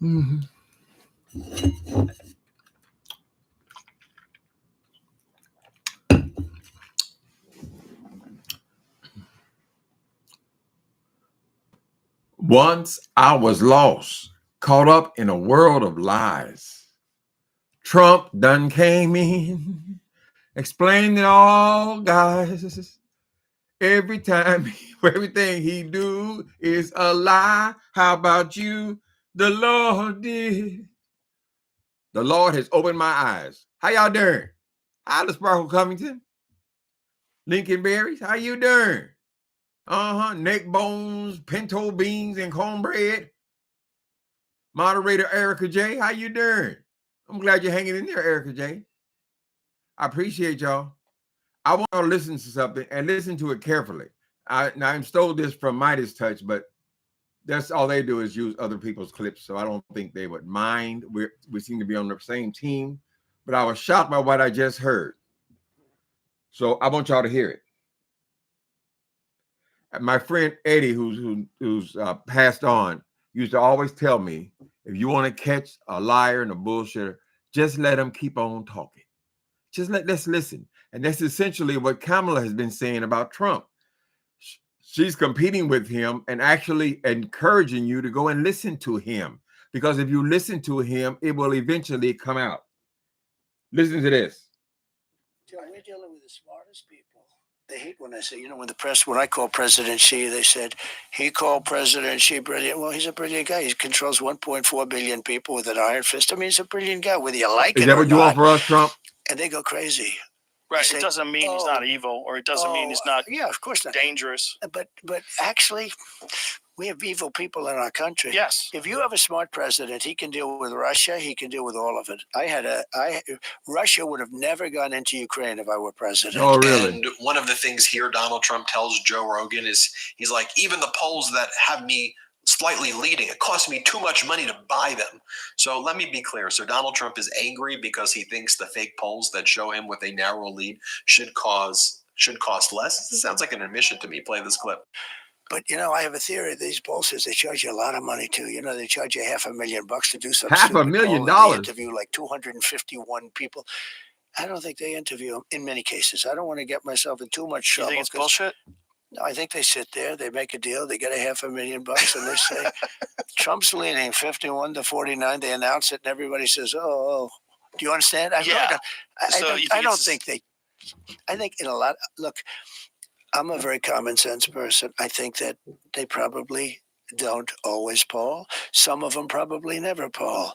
Mm-hmm. Once I was lost, caught up in a world of lies. Trump done came in, explained it all, guys. Every time, everything he do is a lie. How about you? The Lord did. The Lord has opened my eyes. How y'all doing? Hi, the Sparkle Covington. Lincoln Berries, how you doing? Neck bones, pinto beans, and cornbread. Moderator Erica J, how you doing? I'm glad you're hanging in there, Erica J. I appreciate y'all. I want to listen to something and listen to it carefully. I stole this from Midas Touch, but that's all they do is use other people's clips, so I don't think they would mind. We seem to be on the same team, but I was shocked by what I just heard. So I want y'all to hear it. My friend Eddie, who's passed on, used to always tell me, if you want to catch a liar and a bullshitter, just let them keep on talking. Let's listen. And that's essentially what Kamala has been saying about Trump. She's competing with him and actually encouraging you to go and listen to him. Because if you listen to him, it will eventually come out. Listen to this. John, we're dealing with the smartest people. They hate when I say, when I call President Xi, they said, he called President Xi brilliant. Well, he's a brilliant guy. He controls 1.4 billion people with an iron fist. I mean, he's a brilliant guy, whether you like it or not. Is that what you want for us, Trump? And they go crazy. Right. It doesn't mean he's not evil, or it doesn't mean he's not of course not. dangerous. But actually, we have evil people in our country. Yes. If you have a smart president, he can deal with Russia. He can deal with all of it. Russia would have never gone into Ukraine if I were president. Oh, really? And one of the things here Donald Trump tells Joe Rogan is, he's like, even the polls that have me slightly leading, it costs me too much money to buy them. So let me be clear. So Donald Trump is angry because he thinks the fake polls that show him with a narrow lead should cost less. This sounds like an admission to me. Play this clip. But, I have a theory. These pollsters, they charge you a lot of money, too. They charge you $500,000 to do something. $500,000? They interview like 251 people. I don't think they interview them in many cases. I don't want to get myself in too much trouble. You think it's bullshit? No, I think they sit there, they make a deal, they get $500,000, and they say, Trump's leaning 51-49. They announce it, and everybody says, oh. Do you understand? Yeah. I think in a lot, look, I'm a very common sense person. I think that they probably don't always poll. Some of them probably never poll.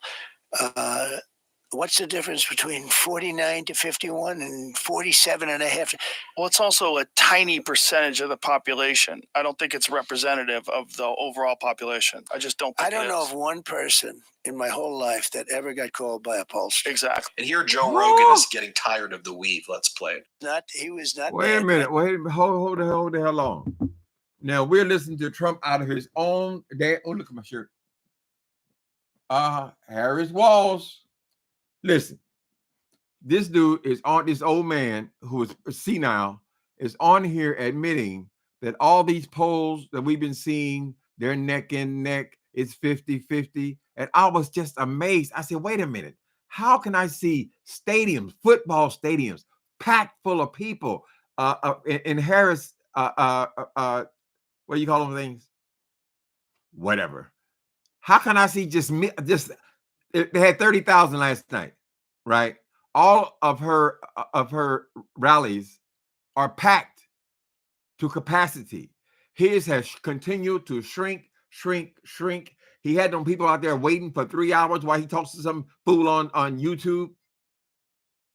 What's the difference between 49-51 and 47.5? Well, it's also a tiny percentage of the population. I don't think it's representative of the overall population. I just don't think I don't know of one person in my whole life that ever got called by a pollster. Exactly. And here Joe Rogan is getting tired of the weave. Let's play it. He was not. Wait a minute. Hold the hell on. Now we're listening to Trump out of his own day. Oh, look at my shirt. Harris Walls. Listen, this dude is on, this old man who is senile is on here admitting that all these polls that we've been seeing, they're neck and neck, it's 50-50. And I was just amazed. I said, wait a minute. How can I see stadiums, football stadiums, packed full of people in Harris, what do you call them things? Whatever. How can I see just they had 30,000 last night, right? All of her rallies are packed to capacity. His has continued to shrink. He had them people out there waiting for 3 hours while he talks to some fool on YouTube,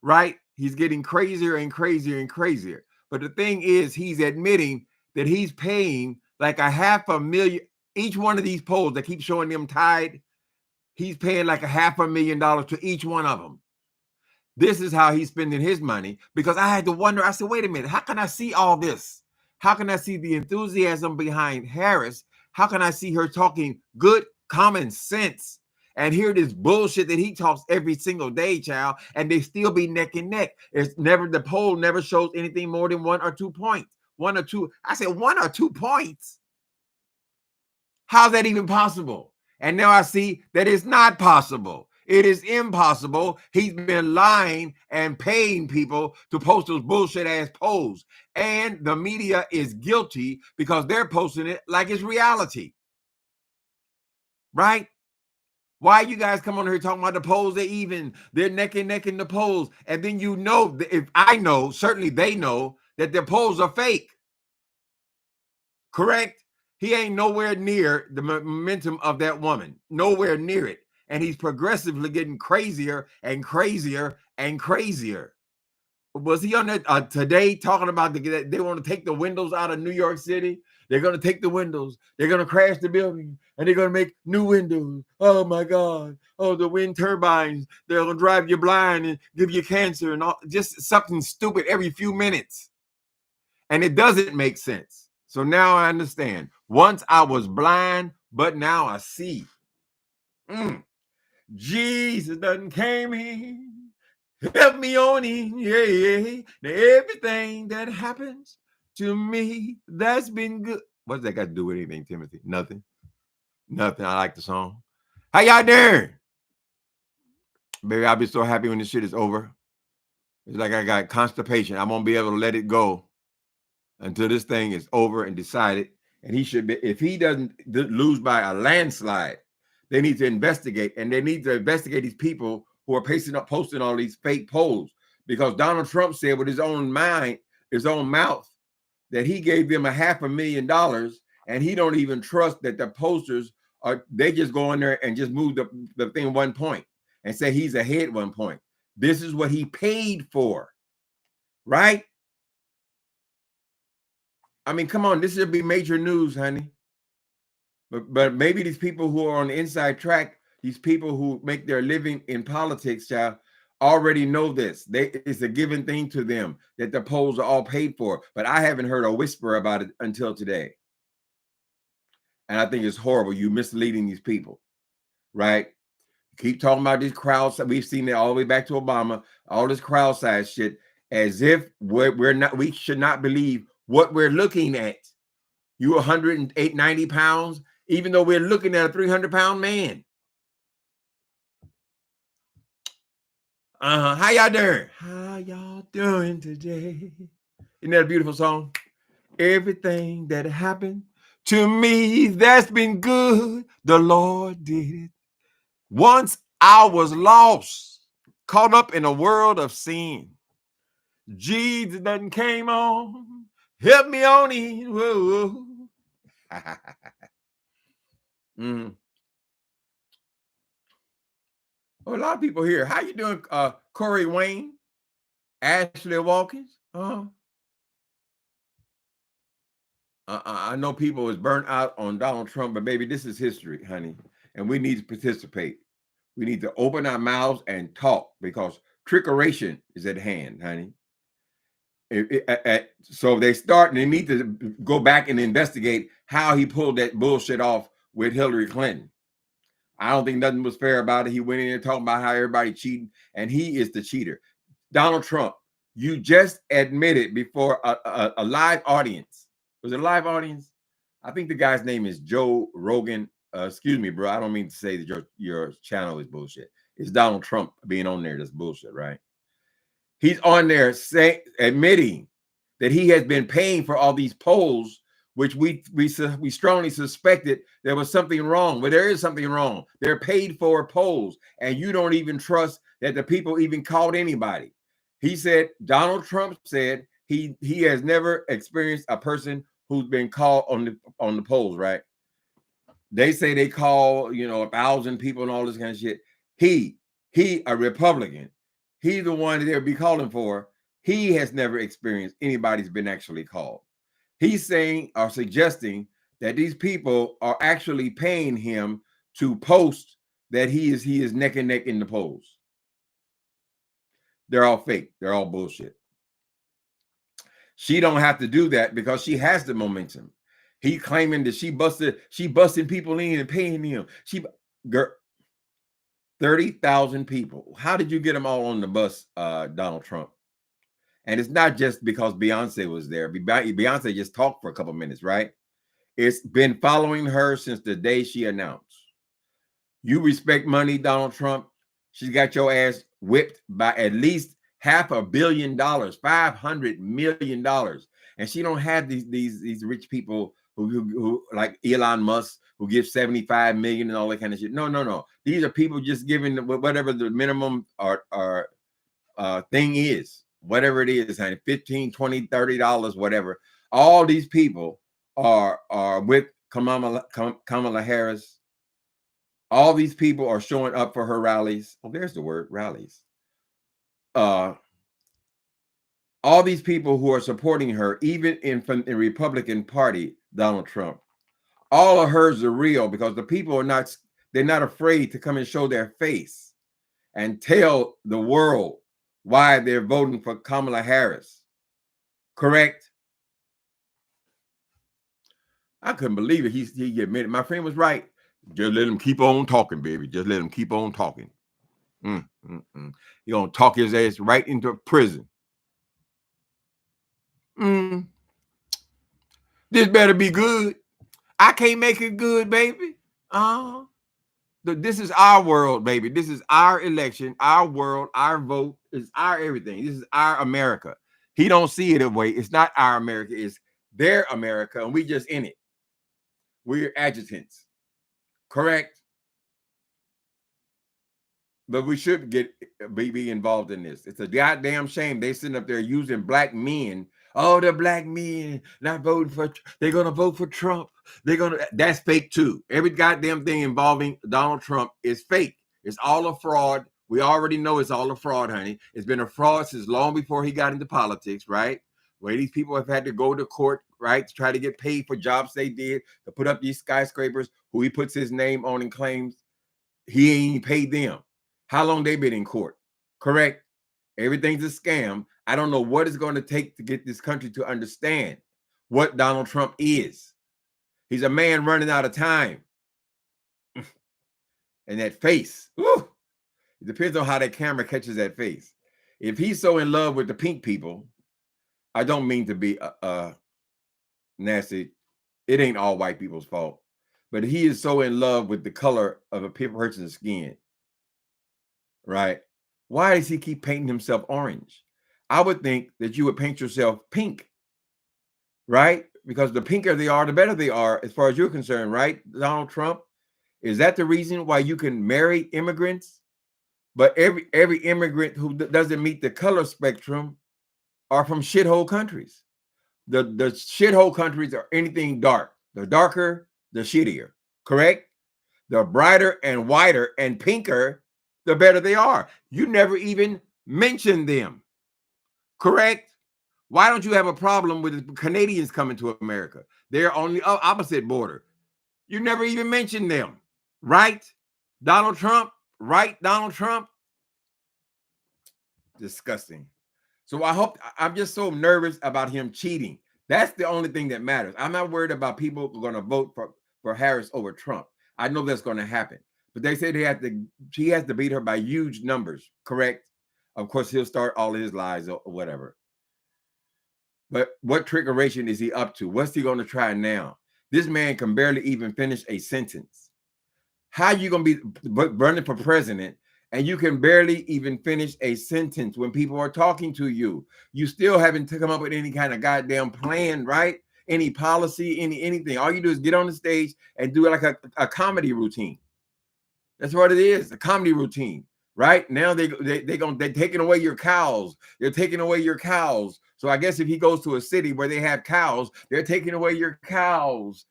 right? He's getting crazier and crazier and crazier. But the thing is, he's admitting that he's paying like $500,000. Each one of these polls that keep showing them tied, he's paying like $500,000 to each one of them. This is how he's spending his money, because I had to wonder, I said, wait a minute, how can I see all this? How can I see the enthusiasm behind Harris? How can I see her talking good common sense and hear this bullshit that he talks every single day, child, and they still be neck and neck? The poll never shows anything more than 1 or 2 points. 1 or 2. I said 1 or 2 points. How's that even possible? And now I see that it's not possible. It is impossible. He's been lying and paying people to post those bullshit ass polls. And the media is guilty because they're posting it like it's reality. Right? Why you guys come on here talking about the polls? They're neck and neck in the polls. And then you know, if I know, certainly they know that the polls are fake. Correct? He ain't nowhere near the momentum of that woman. Nowhere near it. And he's progressively getting crazier and crazier and crazier. Was he on that today talking about they want to take the windows out of New York City? They're going to take the windows. They're going to crash the building and they're going to make new windows. Oh my God. Oh, the wind turbines. They're going to drive you blind and give you cancer and all, just something stupid every few minutes. And it doesn't make sense. So now I understand. Once I was blind, but now I see. Jesus done came in, help me on in, yeah. Now everything that happens to me, that's been good. What's that got to do with anything, Timothy? Nothing. Nothing. I like the song. How y'all doing? Baby, I'll be so happy when this shit is over. It's like I got constipation. I won't be able to let it go until this thing is over and decided. And he should be, if he doesn't lose by a landslide, they need to investigate, and they need to investigate these people who are posting all these fake polls, because Donald Trump said with his own mind, his own mouth, that he gave them $500,000, and he don't even trust that the posters are. They just go in there and just move the thing 1 point and say he's ahead 1 point. This is what he paid for, right? I mean, come on, this should be major news, honey. But maybe these people who are on the inside track, these people who make their living in politics, child, already know this. It's a given thing to them that the polls are all paid for. But I haven't heard a whisper about it until today. And I think it's horrible. You misleading these people, right? Keep talking about these crowds. We've seen it all the way back to Obama, all this crowd size shit, as if we should not believe what we're looking at. You 190 pounds, even though we're looking at a 300-pound man. How y'all doing? How y'all doing today? Isn't that a beautiful song? Everything that happened to me, that's been good. The Lord did it. Once I was lost, caught up in a world of sin. Jesus done came on, help me on in. Whoa. Oh, a lot of people here. How you doing, Corey Wayne? Ashley Walkins? I know people is burnt out on Donald Trump, but baby, this is history, honey. And we need to participate. We need to open our mouths and talk, because trickeration is at hand, honey. So they need to go back and investigate how he pulled that bullshit off with Hillary Clinton. I don't think nothing was fair about it. He went in there talking about how everybody cheating, and he is the cheater. Donald Trump, you just admitted before a live audience. Was it a live audience? I think the guy's name is Joe Rogan. Excuse me, bro. I don't mean to say that your channel is bullshit. It's Donald Trump being on there that's bullshit, right? He's on there admitting that he has been paying for all these polls, which we strongly suspected there was something wrong. But there is something wrong. They're paid for polls, and you don't even trust that the people even called anybody. He said, Donald Trump said he has never experienced a person who's been called on the polls, right? They say they call 1,000 people and all this kind of shit. He a Republican. He the one that they'll be calling for. He has never experienced anybody's been actually called. He's saying or suggesting that these people are actually paying him to post that he is neck and neck in the polls. They're all fake. They're all bullshit. She don't have to do that because she has the momentum. He claiming that she busting people in and paying them. 30,000 people. How did you get them all on the bus, Donald Trump? And it's not just because Beyonce was there. Beyonce just talked for a couple minutes, right? It's been following her since the day she announced. You respect money, Donald Trump. She's got your ass whipped by at least $500 million, $500 million. And she don't have these rich people who like Elon Musk, who gives 75 million and all that kind of shit. No. These are people just giving whatever the minimum or thing is, whatever it is, honey, $15, $20, $30, whatever. All these people are with Kamala Harris. All these people are showing up for her rallies. Oh, there's the word, rallies. All these people who are supporting her, even in the Republican Party, Donald Trump, all of hers are real because the people are they're not afraid to come and show their face and tell the world why they're voting for Kamala Harris. Correct? I couldn't believe it. He admitted. My friend was right. Just let him keep on talking, baby. Just let him keep on talking. You're going to talk his ass right into prison. This better be good. I can't make it good, baby. This is our world, baby. This is our election, our world, our vote. It's our everything. This is our America. He don't see it that way. It's not our America. It's their America, and we just in it. We're adjutants. Correct? But we should be involved in this. It's a goddamn shame they sitting up there using black men. Oh, the black men not voting for. They're gonna vote for Trump. That's fake too. Every goddamn thing involving Donald Trump is fake. It's all a fraud. We already know it's all a fraud, honey. It's been a fraud since long before he got into politics, right? Where these people have had to go to court, right, to try to get paid for jobs they did, to put up these skyscrapers who he puts his name on and claims he ain't paid them. How long they been in court? Correct? Everything's a scam. I don't know what it's going to take to get this country to understand what Donald Trump is. He's a man running out of time. And that face, whew, it depends on how that camera catches that face. If he's so in love with the pink people, I don't mean to be nasty. It ain't all white people's fault. But he is so in love with the color of a person's skin. Right? Why does he keep painting himself orange? I would think that you would paint yourself pink, right? Because the pinker they are, the better they are, as far as you're concerned, right, Donald Trump? Is that the reason why you can marry immigrants? But every immigrant who doesn't meet the color spectrum are from shithole countries. The shithole countries are anything dark. The darker, the shittier. Correct? The brighter and whiter and pinker, the better they are. You never even mention them. Correct? Why don't you have a problem with Canadians coming to America? They're on the opposite border. You never even mention them. Right? Donald Trump? Right, Donald Trump? Disgusting. So I'm just so nervous about him cheating. That's the only thing that matters. I'm not worried about people who are going to vote for Harris over Trump. I know that's going to happen. But they say he has to beat her by huge numbers, correct? Of course, he'll start all his lies or whatever. But what trickeration is he up to? What's he going to try now? This man can barely even finish a sentence. How are you going to be running for president and you can barely even finish a sentence when people are talking to you? You still haven't come up with any kind of goddamn plan, right? Any policy, anything. All you do is get on the stage and do like a comedy routine. That's what it is, a comedy routine, right? Now they're taking away your cows. They're taking away your cows. So I guess if he goes to a city where they have cows, they're taking away your cows.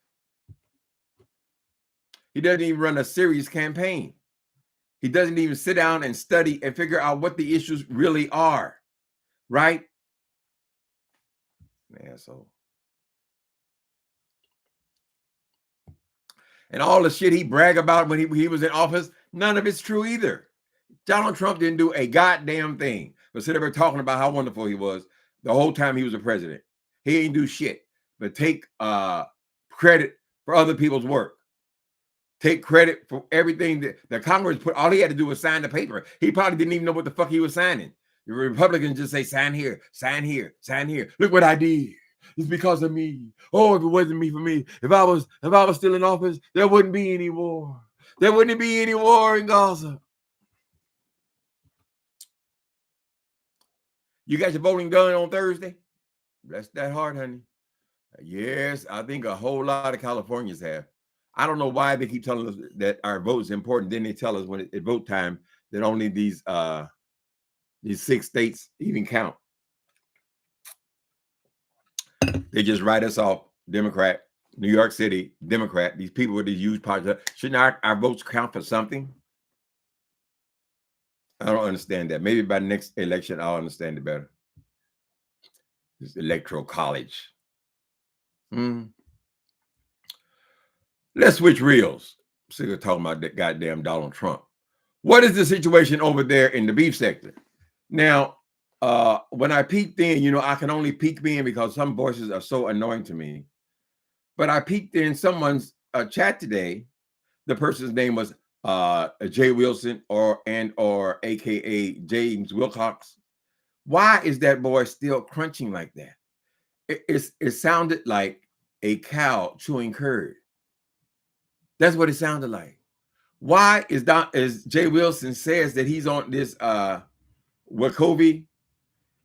He doesn't even run a serious campaign. He doesn't even sit down and study and figure out what the issues really are, right? Asshole. And all the shit he bragged about when he was in office, none of it's true either. Donald Trump didn't do a goddamn thing but sit there talking about how wonderful he was the whole time he was a president. He ain't do shit but take credit for other people's work. Take credit for everything that the Congress put. All he had to do was sign the paper. He probably didn't even know what the fuck he was signing. The Republicans just say, sign here, sign here, sign here. Look what I did. It's because of me. Oh, if it wasn't me for me, if I was still in office, there wouldn't be any war. there wouldn't be any war in Gaza. You got your voting done on Thursday? Bless that heart, honey. Yes, I think a whole lot of Californians have. I don't know why they keep telling us that our vote is important. Then they tell us when it's vote time that only these 6 states even count. They just write us off. Democrat, New York City, Democrat. These people with these huge parties. Shouldn't our votes count for something? I don't understand that. Maybe by the next election, I'll understand it better. This electoral college. Let's switch reels. Sick of talking about that goddamn Donald Trump. What is the situation over there in the beef sector? Now, when I peeked in, you know, I can only peek in because some voices are so annoying to me. But I peeked in someone's chat today. The person's name was Jay Wilson or AKA James Wilcox. Why is that boy still crunching like that? It sounded like a cow chewing curd. That's what it sounded like. Why is Jay Wilson says that he's on this Wegovy?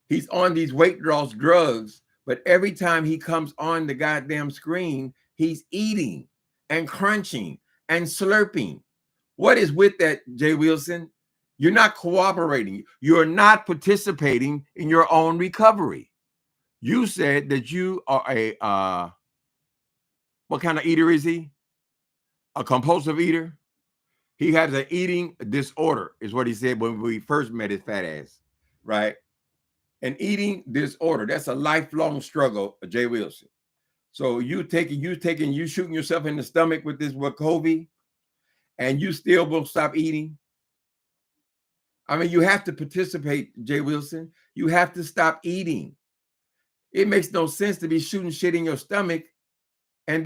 He's on these weight loss drugs, but every time he comes on the goddamn screen, he's eating and crunching and slurping. What is with that, Jay Wilson? You're not cooperating. You're not participating in your own recovery. You said that you are a what kind of eater is he? A compulsive eater? He has an eating disorder, is what he said when we first met his fat ass, right? An eating disorder. That's a lifelong struggle, Jay Wilson. So you shooting yourself in the stomach with this Wegovy, and you still won't stop eating. I mean, you have to participate, Jay Wilson. You have to stop eating. It makes no sense to be shooting shit in your stomach and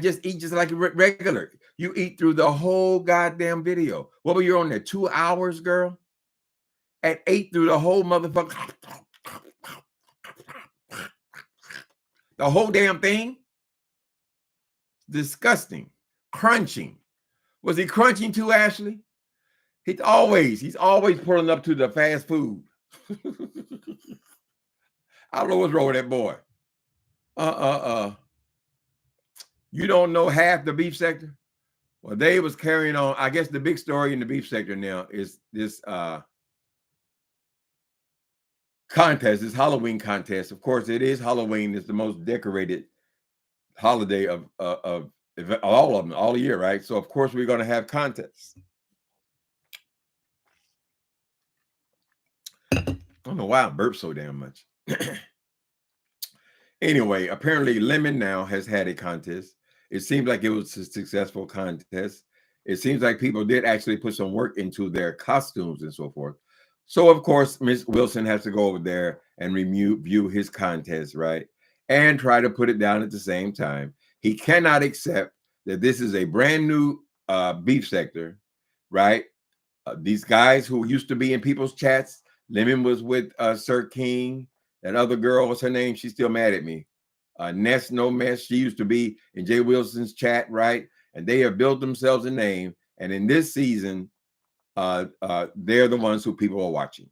just eat just like regular. You eat through the whole goddamn video. What were you on there? 2 hours, girl? And ate through the whole motherfucker. The whole damn thing? Disgusting. Crunching. Was he crunching too, Ashley? He's always pulling up to the fast food. I don't know what's wrong with that boy. You don't know half the beef sector? Well, they was carrying on. I guess the big story in the beef sector now is this contest, this Halloween contest. Of course, it is Halloween. It's the most decorated holiday of all of them, all year, right? So, of course, we're going to have contests. I don't know why I burp so damn much. Anyway, apparently Lemon now has had a contest. It seems like it was a successful contest. It seems like people did actually put some work into their costumes and so forth. So, of course, Ms. Wilson has to go over there and review his contest, right? And try to put it down at the same time. He cannot accept that this is a brand new beef sector, right? These guys who used to be in people's chats, Lemon was with Sir King. That other girl, what's her name? She's still mad at me. Ness No Mess. She used to be in Jay Wilson's chat, right? And they have built themselves a name. And in this season, they're the ones who people are watching,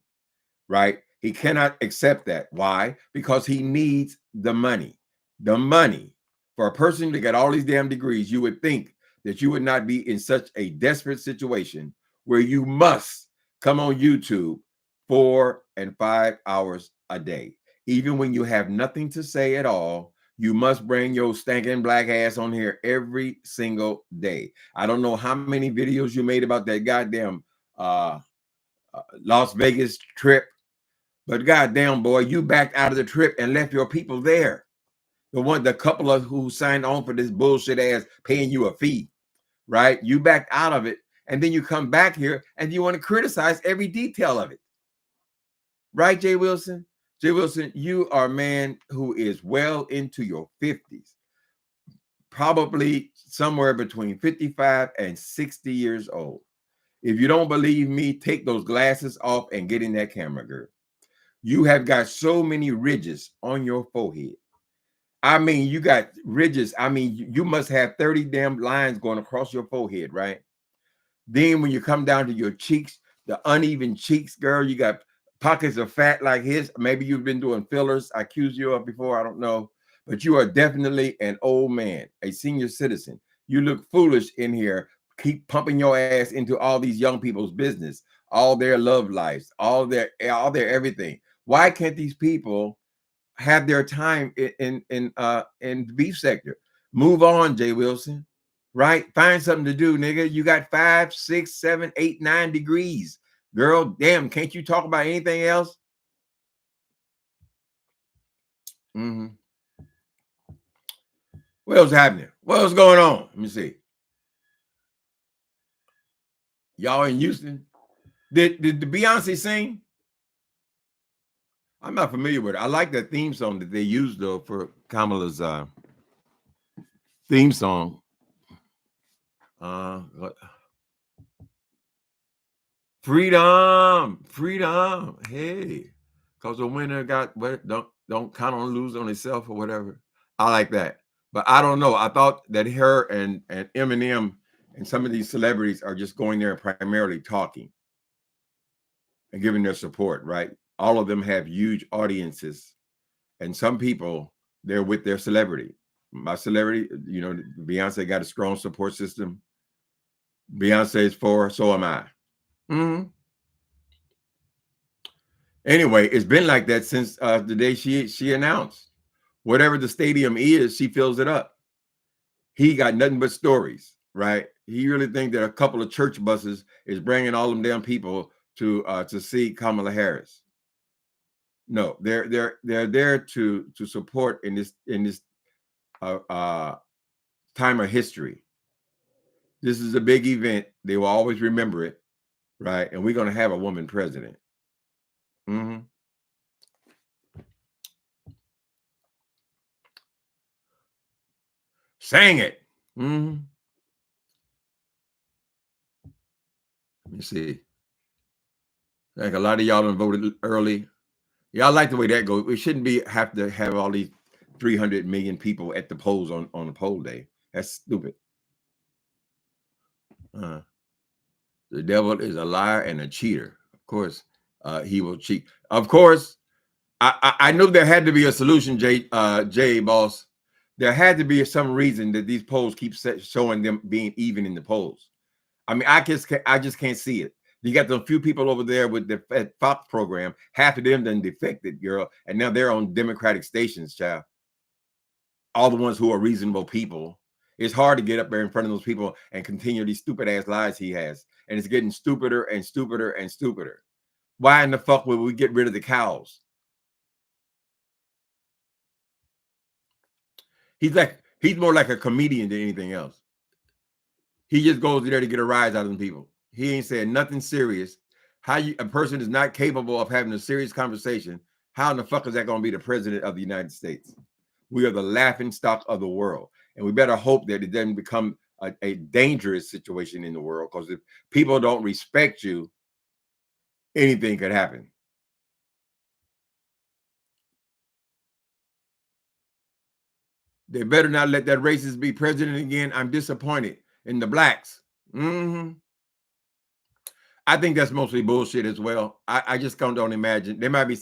right? He cannot accept that. Why? Because he needs the money. The money. For a person to get all these damn degrees, you would think that you would not be in such a desperate situation where you must come on YouTube 4 and 5 hours a day. Even when you have nothing to say at all, you must bring your stinking black ass on here every single day. I don't know how many videos you made about that goddamn Las Vegas trip, but goddamn, boy, you backed out of the trip and left your people there. The couple of who signed on for this bullshit ass paying you a fee, right? You backed out of it, and then you come back here and you want to criticize every detail of it. Right, Jay Wilson? Jay Wilson, you are a man who is well into your 50s, probably somewhere between 55 and 60 years old. If you don't believe me, take those glasses off and get in that camera, girl. You have got so many ridges on your forehead. I mean, you got ridges. I mean, you must have 30 damn lines going across your forehead, right? Then when you come down to your cheeks, the uneven cheeks, girl, you got pockets of fat like his. Maybe you've been doing fillers. I accused you of before. I don't know. But you are definitely an old man, a senior citizen. You look foolish in here. Keep pumping your ass into all these young people's business, all their love lives, all their everything. Why can't these people have their time in the beef sector? Move on, Jay Wilson. Right? Find something to do, nigga. You got 5, 6, 7, 8, 9 degrees. Girl, damn, can't you talk about anything else? Mm-hmm. What else happening? What else going on? Let me see. Y'all in Houston? Did the Beyonce sing? I'm not familiar with it. I like that theme song that they used though for Kamala's theme song. Freedom. Hey, because the winner got what? Don't count on lose on himself or whatever. I like that, but I don't know. I thought that her and Eminem and some of these celebrities are just going there primarily talking and giving their support. Right? All of them have huge audiences, and some people they're with their celebrity. My celebrity, Beyonce got a strong support system. Beyonce is for, so am I. Mm-hmm. Anyway, it's been like that since the day she announced. Whatever the stadium is, she fills it up. He got nothing but stories, right? He really think that a couple of church buses is bringing all them damn people to see Kamala Harris. No, they're there to support in this time of history. This is a big event. They will always remember it, right? And we're going to have a woman president. Mm-hmm. Sang it. Mm-hmm. Let me see. Like a lot of y'all done voted early. Y'all like the way that goes. We shouldn't have to have all these 300 million people at the polls on the poll day. That's stupid. The devil is a liar and a cheater. Of course, he will cheat. Of course, I knew there had to be a solution, Jay boss. There had to be some reason that these polls keep showing them being even in the polls. I mean, I just can't see it. You got the few people over there with the Fox program. Half of them done defected, girl, and now they're on Democratic stations, child. All the ones who are reasonable people. It's hard to get up there in front of those people and continue these stupid ass lies he has, and it's getting stupider and stupider and stupider. Why in the fuck would we get rid of the cows? He's more like a comedian than anything else. He just goes there to get a rise out of them people. He ain't saying nothing serious. A person is not capable of having a serious conversation. How in the fuck is that going to be the president of the United States? We are the laughing stock of the world. And we better hope that it doesn't become a dangerous situation in the world, because if people don't respect you, anything could happen. They better not let that racist be president again. I'm disappointed in the blacks. Mm-hmm. I think that's mostly bullshit as well. I just don't imagine. There might be,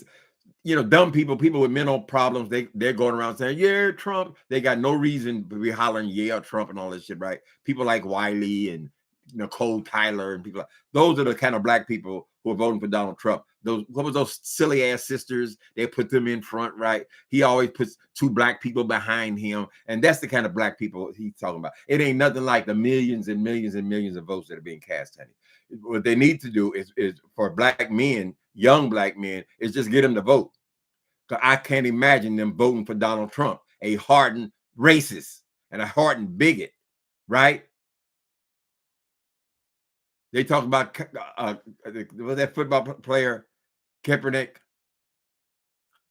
dumb people with mental problems. They're going around saying, yeah, Trump. They got no reason to be hollering, yeah, Trump and all this shit, right? People like Wiley and Nicole Tyler and people. Those are the kind of black people who are voting for Donald Trump. What was those silly ass sisters? They put them in front, right? He always puts two black people behind him, and that's the kind of black people he's talking about. It ain't nothing like the millions and millions and millions of votes that are being cast, honey. What they need to do is for black men, young black men, is just get them to vote. Because I can't imagine them voting for Donald Trump, a hardened racist and a hardened bigot, right? They talk about was that football player Kaepernick,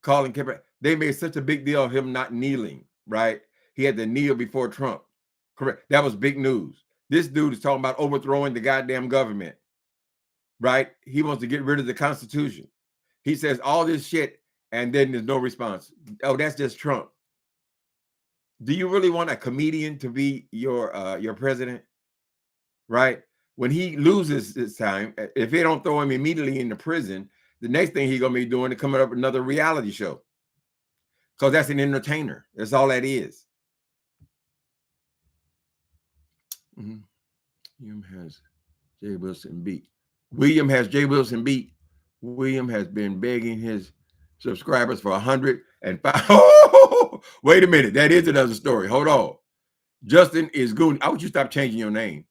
Colin Kaepernick. They made such a big deal of him not kneeling, right? He had to kneel before Trump. Correct. That was big news. This dude is talking about overthrowing the goddamn government, right? He wants to get rid of the Constitution. He says all this shit, and then there's no response. Oh, that's just Trump. Do you really want a comedian to be your president? Right? when he loses this time, if they don't throw him immediately into prison, the next thing he's gonna be doing is coming up with another reality show. Because that's an entertainer. That's all that is. William has Jay Wilson beat. William has Jay Wilson beat. William has been begging his subscribers for 105. Oh, wait a minute. That is another story. Hold on. Justin is Gooney. I want you to stop changing your name.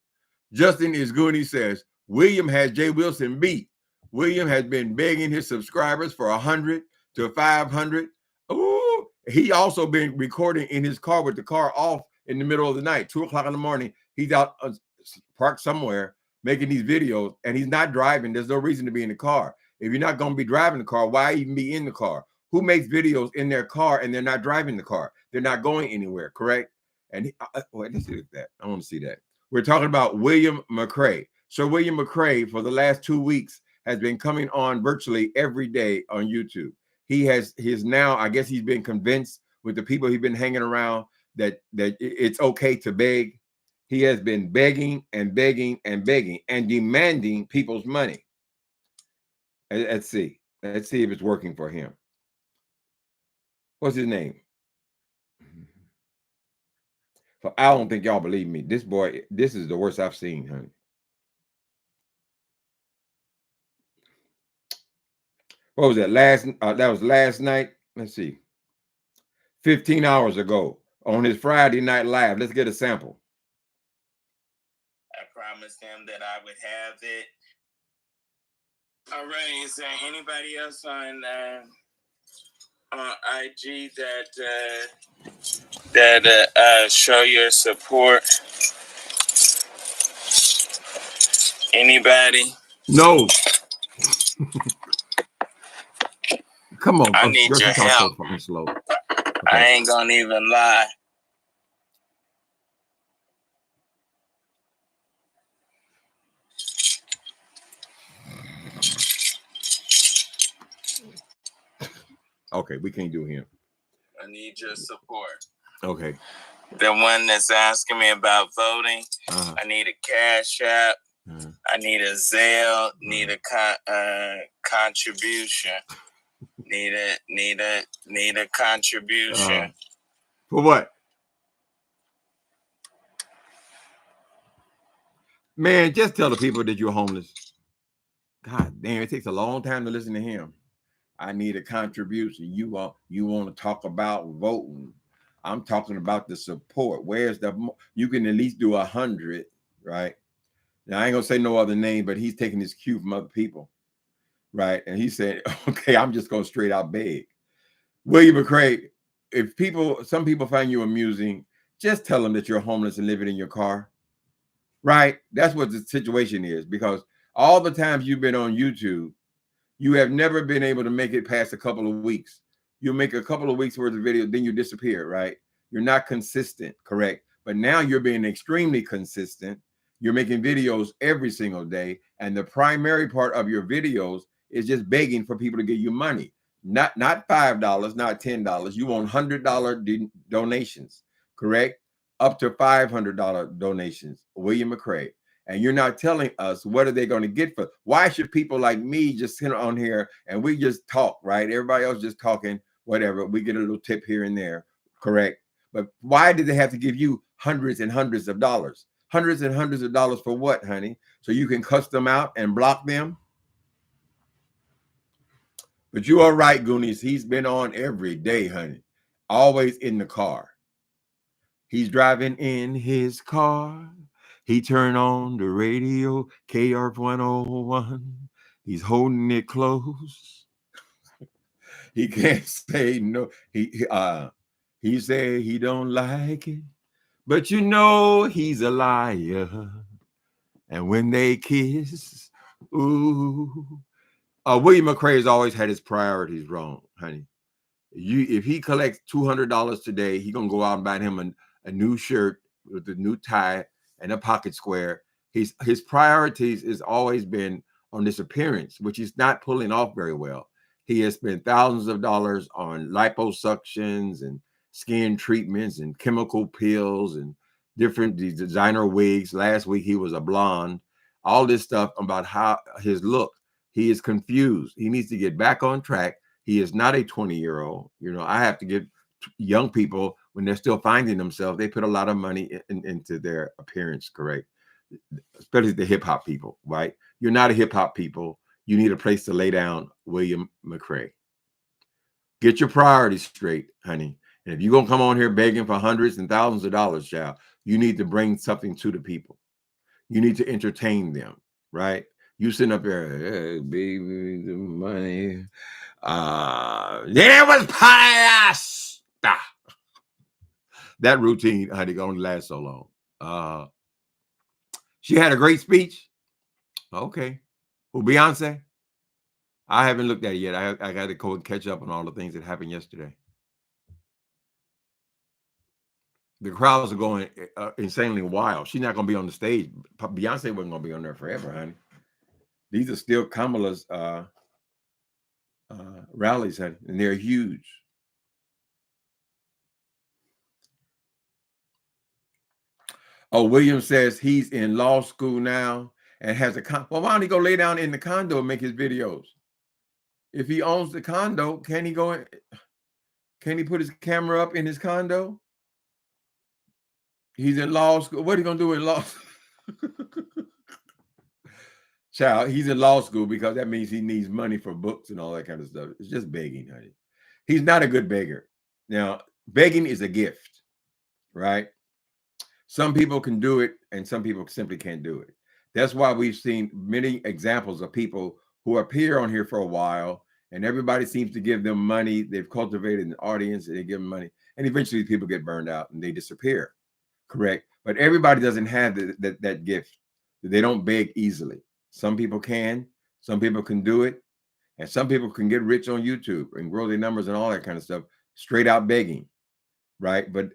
Justin is Gooney says, William has Jay Wilson beat. William has been begging his subscribers for 100 to 500. Ooh, he also been recording in his car with the car off in the middle of the night, 2 o'clock in the morning. He's out parked somewhere making these videos, and he's not driving. There's no reason to be in the car. If you're not going to be driving the car, why even be in the car? Who makes videos in their car and they're not driving the car? They're not going anywhere, correct? And wait, let's see that. I want to see that. We're talking about William McCrae. So William McCrae, for the last 2 weeks, has been coming on virtually every day on YouTube. He's now, I guess he's been convinced with the people he's been hanging around that it's okay to beg. He has been begging and begging and begging and demanding people's money. Let's see. Let's see if it's working for him. What's his name? So I don't think y'all believe me. This boy, this is the worst I've seen, honey. What was that? That was last night. Let's see. 15 hours ago on his Friday Night Live. Let's get a sample. I promised him that I would have it. All right, is there anybody else on IG that show your support? Anybody? No. Come on. I need your help. So fucking slow. Okay. I ain't gonna even lie. Okay, we can't do him. I need your support. Okay. The one that's asking me about voting. I need a Cash App. I need a Zelle. Need a contribution. Need a contribution. For what? Man, just tell the people that you're homeless. God damn, it takes a long time to listen to him. I need a contribution. You want to talk about voting? I'm talking about the support. Where's you can at least do 100, right? Now I ain't gonna say no other name, but he's taking his cue from other people, right? And he said, okay, I'm just gonna straight out beg. William McCrae, if some people find you amusing, just tell them that you're homeless and living in your car, right? That's what the situation is, because all the times you've been on YouTube, you have never been able to make it past a couple of weeks. You make a couple of weeks worth of video, then you disappear, right? You're not consistent, correct? But now you're being extremely consistent. You're making videos every single day. And the primary part of your videos is just begging for people to give you money. Not $5, not $10. You want $100 donations, correct? Up to $500 donations, William McCrae. And you're not telling us what are they going to get for. Why should people like me just sit on here and we just talk, right? Everybody else just talking, whatever. We get a little tip here and there, correct? But why did they have to give you hundreds and hundreds of dollars? Hundreds and hundreds of dollars for what, honey? So you can cuss them out and block them? But you are right, Goonies. He's been on every day, honey. Always in the car. He's driving in his car. He turned on the radio, KR 101. He's holding it close. He can't say no. He said he don't like it, but you know he's a liar. And when they kiss, ooh. William McCrae has always had his priorities wrong, honey. If he collects $200 today, he's gonna go out and buy him a new shirt with a new tie and a pocket square. His priorities has always been on this appearance, which he's not pulling off very well. He has spent thousands of dollars on liposuctions and skin treatments and chemical pills and different designer wigs. Last week he was a blonde. all this stuff about how his look. He is confused. He needs to get back on track. He is not a 20-year-old. You know, I have to get young people when they're still finding themselves. They put a lot of money into their appearance, correct? Especially the hip hop people, right? You're not a hip hop people. You need a place to lay down, William McRae. Get your priorities straight, honey. And if you're going to come on here begging for hundreds and thousands of dollars, child, you need to bring something to the people. You need to entertain them, right? You sitting up there, hey, baby, the money. There was pasta. That routine, honey, only lasts so long. She had a great speech. Okay. Who, Beyonce? I haven't looked at it yet. I got to go and catch up on all the things that happened yesterday. The crowds are going insanely wild. She's not going to be on the stage. Beyonce wasn't going to be on there forever, honey. These are still Kamala's rallies, honey, and they're huge. Oh, William says he's in law school now and has a well, why don't he go lay down in the condo and make his videos? If he owns the condo, can he go in? Can he put his camera up in his condo? He's in law school. What are you gonna do in law school? Child, he's in law school because that means he needs money for books and all that kind of stuff. It's just begging, honey. He's not a good beggar. Now, begging is a gift, right? Some people can do it and some people simply can't do it. That's why we've seen many examples of people who appear on here for a while and everybody seems to give them money. They've cultivated an audience and they give them money. And eventually people get burned out and they disappear, correct? But everybody doesn't have that gift. They don't beg easily. Some people can, some people can do it. And some people can get rich on YouTube and grow their numbers and all that kind of stuff, straight out begging, right? But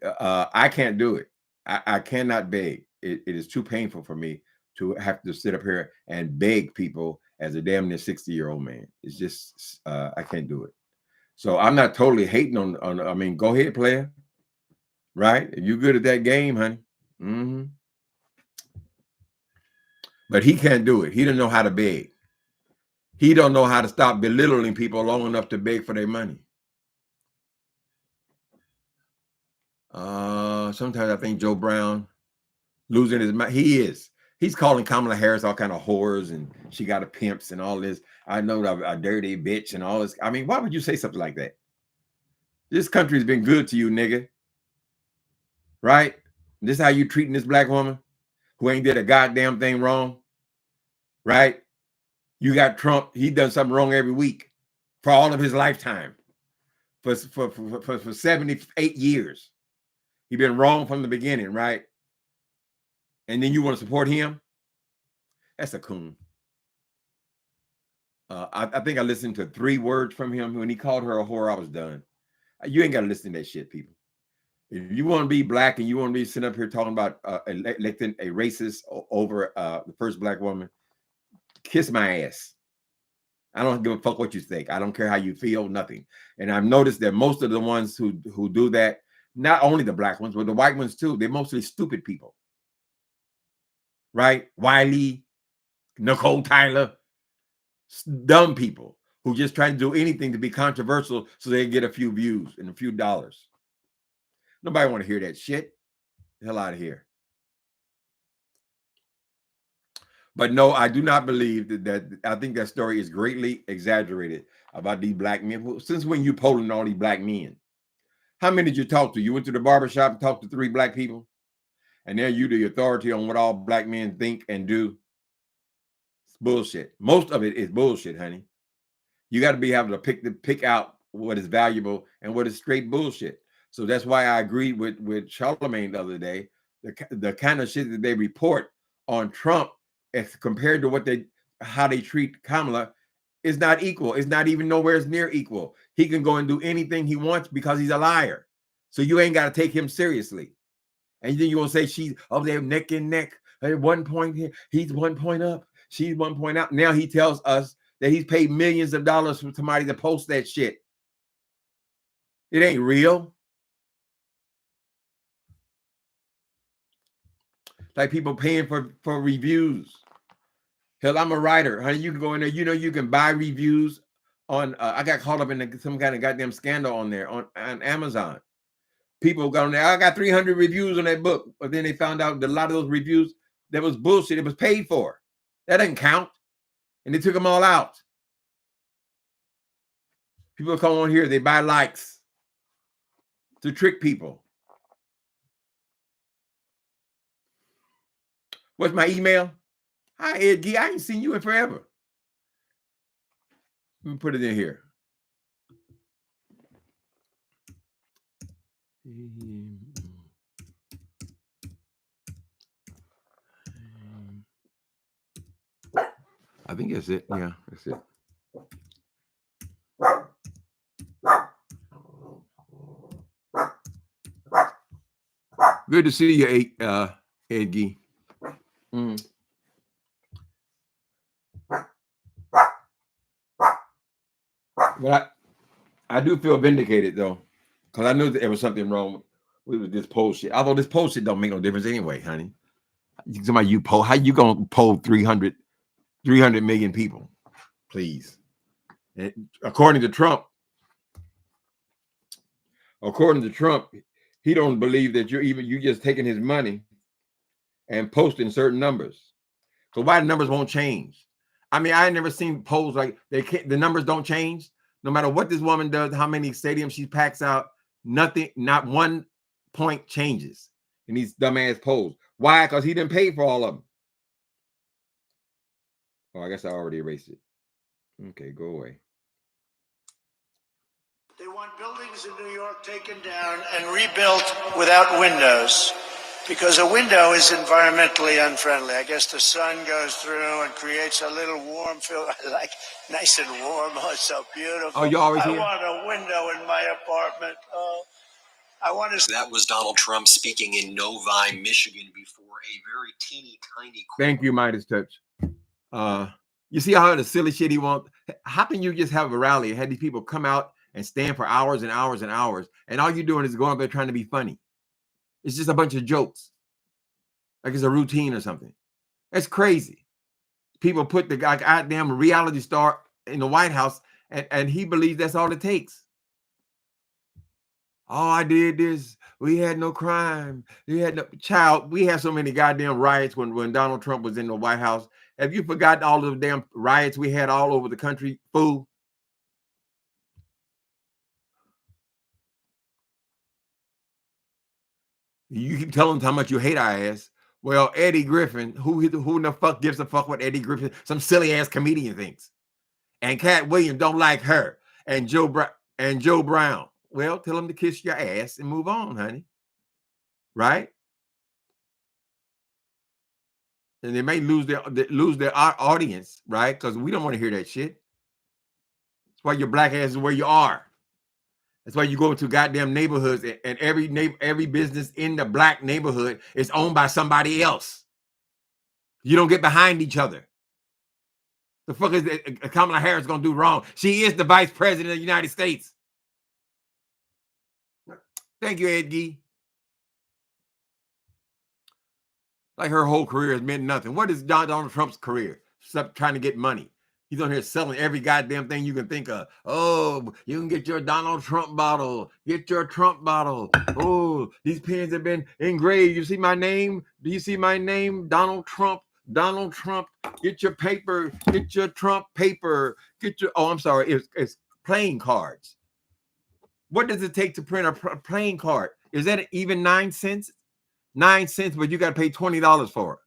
I can't do it. I cannot beg. It is too painful for me to have to sit up here and beg people as a damn near 60-year-old man. It's just, I can't do it. So I'm not totally hating on I mean, go ahead, player. Right? If you're good at that game, honey. Mm-hmm. But he can't do it. He doesn't know how to beg. He don't know how to stop belittling people long enough to beg for their money. Sometimes I think Joe Brown losing his mind. He is. He's calling Kamala Harris all kind of whores and she got a pimps and all this. I know a dirty bitch and all this. I mean, why would you say something like that? This country's been good to you, nigga. Right? This is how you treating this black woman who ain't did a goddamn thing wrong. Right? You got Trump. He done something wrong every week for all of his lifetime. For 78 years. He been wrong from the beginning, right? And then you want to support him? That's a coon. I think I listened to 3 words from him. When he called her a whore, I was done. You ain't got to listen to that shit, people. If you want to be black and you want to be sitting up here talking about electing a racist over the first black woman, kiss my ass. I don't give a fuck what you think. I don't care how you feel, nothing. And I've noticed that most of the ones who do that, not only the black ones, but the white ones too, they're mostly stupid people. Right? Wiley, Nicole Tyler, dumb people who just try to do anything to be controversial so they can get a few views and a few dollars. Nobody want to hear that shit. The hell out of here. But no, I do not believe that I think that story is greatly exaggerated about these black men. Since when you polling all these black men? How many did you talk to? You went to the barbershop and talked to 3 black people? And then you the authority on what all black men think and do? It's bullshit. Most of it is bullshit, honey. You got to be able to pick out what is valuable and what is straight bullshit. So that's why I agreed with Charlemagne the other day. The kind of shit that they report on Trump as compared to how they treat Kamala is not equal. It's not even nowhere near equal. He can go and do anything he wants because he's a liar. So you ain't got to take him seriously. And then you're going to say she's up there neck and neck. At 1 point here, he's 1 point up. She's 1 point out. Now he tells us that he's paid millions of dollars for somebody to post that shit. It ain't real. Like people paying for reviews. Hell, I'm a writer. Honey, you can go in there. You know, you can buy reviews on. I got caught up in some kind of goddamn scandal on there on Amazon. People got on there. I got 300 reviews on that book, but then they found out that a lot of those reviews that was bullshit. It was paid for. That doesn't count, and they took them all out. People come on here. They buy likes to trick people. What's my email? Hi, Ed Gee. I ain't seen you in forever. Let me put it in here. I think that's it. Yeah, that's it. Good to see you, Ed Gee. But I do feel vindicated though, because I knew that there was something wrong with this poll shit. Although this poll shit don't make no difference anyway, honey. Somebody you poll, how you gonna poll 300 million people? Please. And according to Trump, he don't believe that you just taking his money and posting certain numbers. So why the numbers won't change? I mean, I ain't never seen polls like the numbers don't change. No matter what this woman does, how many stadiums she packs out, nothing, not 1 point changes in these dumbass polls. Why? Because he didn't pay for all of them. Oh, I guess I already erased it. Okay, go away. They want buildings in New York taken down and rebuilt without windows because a window is environmentally unfriendly. I guess the sun goes through and creates a little warm feel, like nice and warm. Oh, it's so beautiful. Oh, you always I here? want a window in my apartment. Oh, I want to. That was Donald Trump speaking in Novi, Michigan, before a very teeny tiny. Thank you, Midas Touch. You see how the silly shit he wants? How can you just have a rally and have these people come out and stand for hours and hours and hours, and all you're doing is going up there trying to be funny? It's just a bunch of jokes, like it's a routine or something. That's crazy. People put the goddamn reality star in the White House, and he believes that's all it takes. Oh, I did this. We had no crime. We had no child. We had so many goddamn riots when Donald Trump was in the White House. Have you forgotten all of the damn riots we had all over the country, fool? You keep telling them how much you hate our ass. Well, Eddie Griffin, who in the fuck gives a fuck what Eddie Griffin, some silly ass comedian, thinks? And Cat Williams don't like her. And Joe Brown. Well, tell them to kiss your ass and move on, honey. Right? And they may lose their audience, right? Because we don't want to hear that shit. That's why your black ass is where you are. That's why you go into goddamn neighborhoods and every business in the black neighborhood is owned by somebody else. You don't get behind each other. The fuck is Kamala Harris gonna do wrong? She is the vice president of the United States. Thank you, Ed Gee. Like her whole career has meant nothing. What is Donald Trump's career? Except trying to get money. He's on here selling every goddamn thing you can think of. Oh, you can get your Donald Trump bottle. Get your Trump bottle. Oh, these pens have been engraved. You see my name? Do you see my name? Donald Trump. Donald Trump. Get your paper. Get your Trump paper. Get your, oh, I'm sorry. It's playing cards. What does it take to print a playing card? Is that even 9 cents? 9 cents, but you got to pay $20 for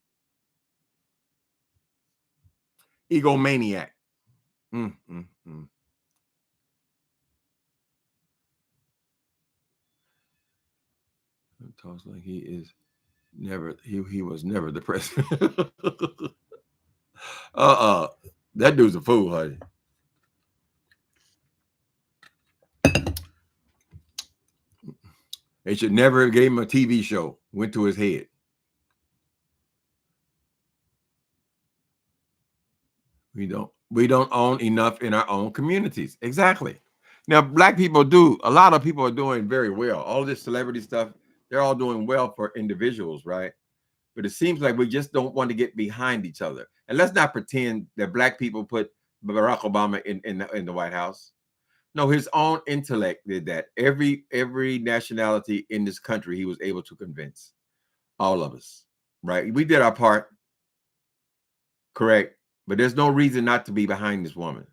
it. Egomaniac. Talks like he is never, he was never the president. That dude's a fool, honey. They should never have gave him a TV show. Went to his head. We don't own enough in our own communities. Exactly. Now, black people do. A lot of people are doing very well. All this celebrity stuff, they're all doing well for individuals, right? but it seems like we just don't want to get behind each other. And let's not pretend that black people put Barack Obama in the White House. No, his own intellect did that. Every nationality in this country, he was able to convince all of us, right? We did our part, correct? But there's no reason not to be behind this woman.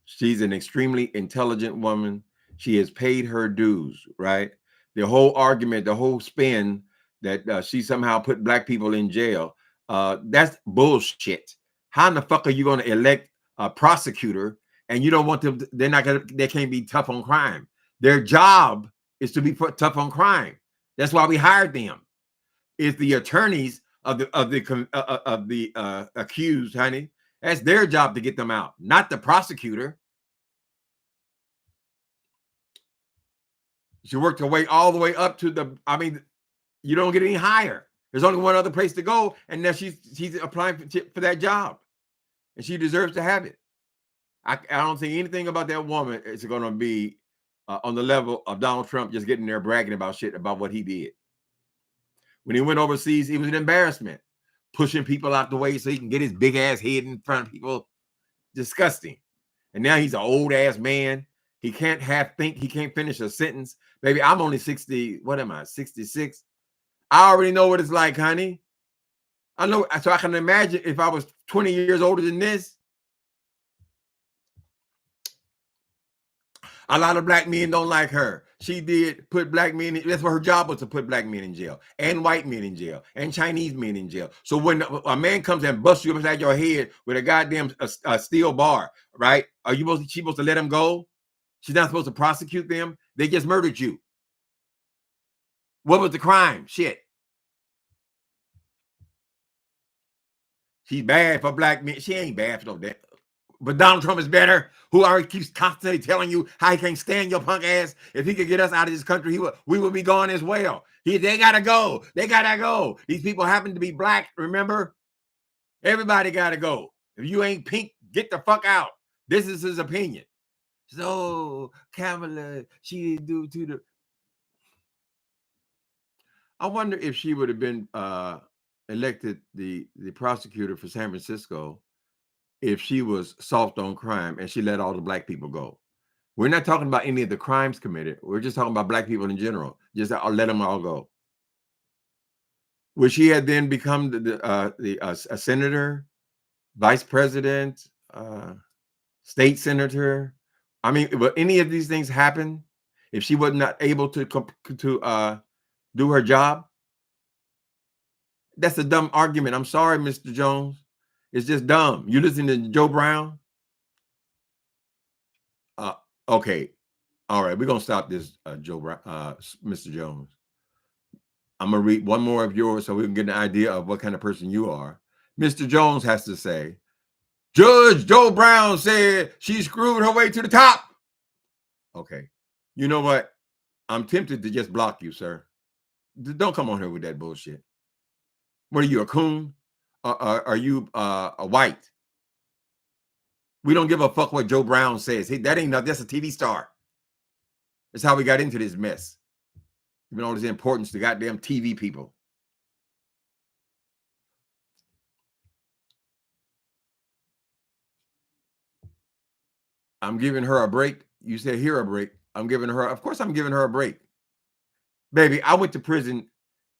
She's an extremely intelligent woman. She has paid her dues, right? The whole argument, the whole spin that she somehow put black people in jail, that's bullshit. How in the fuck are you going to elect a prosecutor and you don't want them? They can't be tough on crime. Their job is to be tough on crime. That's why we hired them. It's the attorneys of the accused, honey. That's their job to get them out, not the prosecutor. She worked her way all the way up to the, I mean, you don't get any higher. There's only one other place to go, and now she's applying for that job, and she deserves to have it. I don't think anything about that woman is going to be on the level of Donald Trump just getting there bragging about shit about what he did. When he went overseas, he was an embarrassment, pushing people out the way so he can get his big ass head in front of people. Disgusting. And now he's an old ass man. He can't he can't finish a sentence. Baby, I'm only 60. What am I? 66. I already know what it's like, honey. I know. So I can imagine if I was 20 years older than this. A lot of black men don't like her. She did put black men in, that's what her job was, to put black men in jail and white men in jail and Chinese men in jail. So when a man comes and busts you upside your head with a goddamn steel bar, right? Are you supposed to let him go? She's not supposed to prosecute them. They just murdered you. What was the crime? Shit. She's bad for black men. She ain't bad for no damn. But Donald Trump is better, who already keeps constantly telling you how he can't stand your punk ass. If he could get us out of this country, we would be gone as well. They gotta go. They gotta go. These people happen to be black, remember? Everybody gotta go. If you ain't pink, get the fuck out. This is his opinion. So Kamala, she didn't do to the. I wonder if she would have been elected the prosecutor for San Francisco if she was soft on crime and she let all the black people go. We're not talking about any of the crimes committed. We're just talking about black people in general. Just let them all go. Would she have then become a senator, vice president, state senator? I mean, will any of these things happen if she was not able to do her job? That's a dumb argument. I'm sorry, Mr. Jones. It's just dumb. You listen to Joe Brown? Okay. All right. We're going to stop this, Mr. Jones. I'm going to read one more of yours so we can get an idea of what kind of person you are. Mr. Jones has to say, Judge Joe Brown said she screwed her way to the top. Okay. You know what? I'm tempted to just block you, sir. Don't come on here with that bullshit. What are you, a coon? Are you a white? We don't give a fuck what Joe Brown says. That ain't nothing. That's a TV star. That's how we got into this mess. Giving all this importance to goddamn TV people. I'm giving her a break. You said here a break. I'm giving her, of course I'm giving her a break. Baby, I went to prison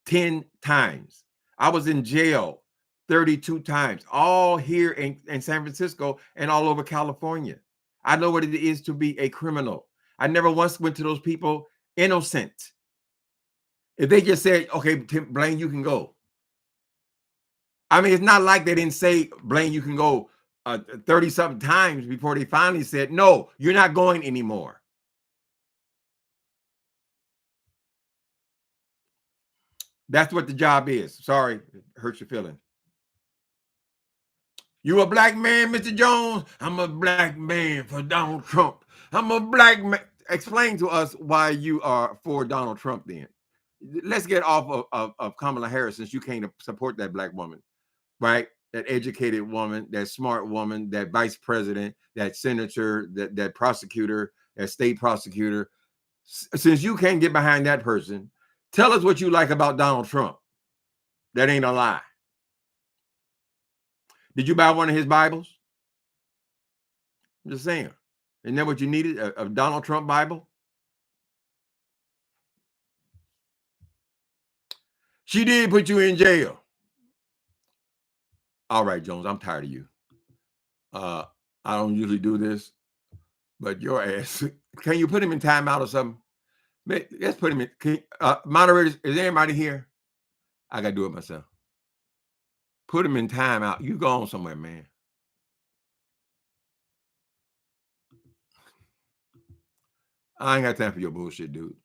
10 times. I was in jail 32 times, all here in San Francisco and all over California. I know what it is to be a criminal. I never once went to those people innocent. If they just said, okay, Blaine, you can go. I mean, it's not like they didn't say, Blaine, you can go 30-something times before they finally said, no, you're not going anymore. That's what the job is. Sorry, it hurts your feeling. You a black man, Mr. Jones? I'm a black man for Donald Trump. I'm a black man. Explain to us why you are for Donald Trump then. Let's get off of Kamala Harris, since you can't support that black woman, right? That educated woman, that smart woman, that vice president, that senator, that prosecutor, that state prosecutor. Since you can't get behind that person, tell us what you like about Donald Trump. That ain't a lie. Did you buy one of his Bibles? I'm just saying. Isn't that what you needed? A Donald Trump Bible? She did put you in jail. All right, Jones, I'm tired of you. I don't usually do this, but your ass. Can you put him in timeout or something? Let's put him in. Moderators, is anybody here? I got to do it myself. Put him in timeout. You go on somewhere, man. I ain't got time for your bullshit, dude.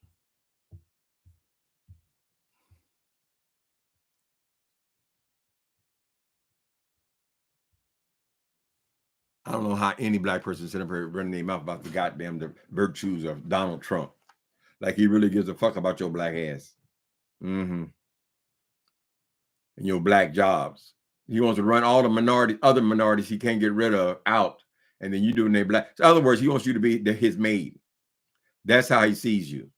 I don't know how any black person sit up here running their mouth about the goddamn virtues of Donald Trump. Like he really gives a fuck about your black ass. And your black jobs. He wants to run all the other minorities he can't get rid of out. And then you doing their black. So in other words, he wants you to be his maid. That's how he sees you.